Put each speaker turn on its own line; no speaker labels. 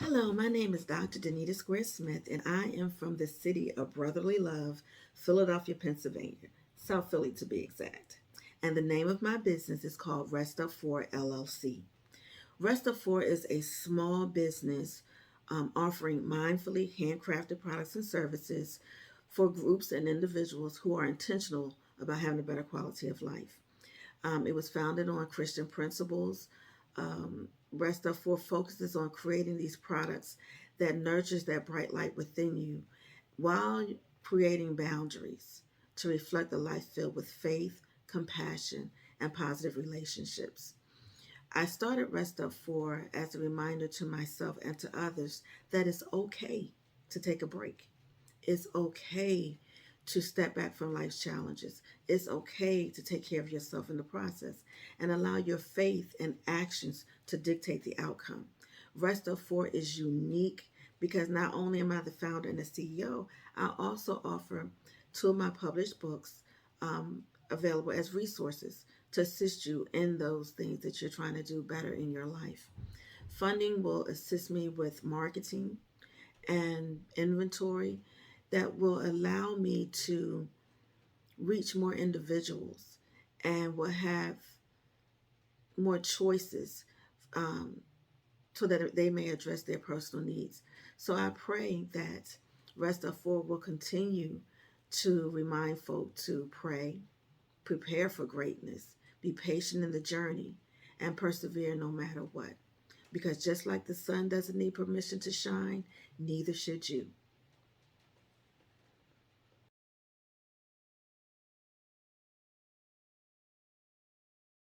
Hello, my name is Dr. Danita Square Smith, and I am from the city of brotherly love, Philadelphia, Pennsylvania, South Philly to be exact. And the name of my business is called Rest Up4 LLC. Rest Up4 is a small business offering mindfully handcrafted products and services for groups and individuals who are intentional about having a better quality of life. It was founded on Christian principles. Rest Up 4 focuses on creating these products that nurtures that bright light within you while creating boundaries to reflect a life filled with faith, compassion, and positive relationships. I started Rest Up 4 as a reminder to myself and to others that it's okay to take a break. It's okay to step back from life's challenges. It's okay to take care of yourself in the process and allow your faith and actions to dictate the outcome. Rest of 4 is unique because not only am I the founder and the CEO, I also offer two of my published books available as resources to assist you in those things that you're trying to do better in your life. Funding will assist me with marketing and inventory that will allow me to reach more individuals and will have more choices um, so that they may address their personal needs. So I pray that Rest of 4 will continue to remind folk to pray, prepare for greatness, be patient in the journey, and persevere no matter what. Because just like the sun doesn't need permission to shine, neither should you.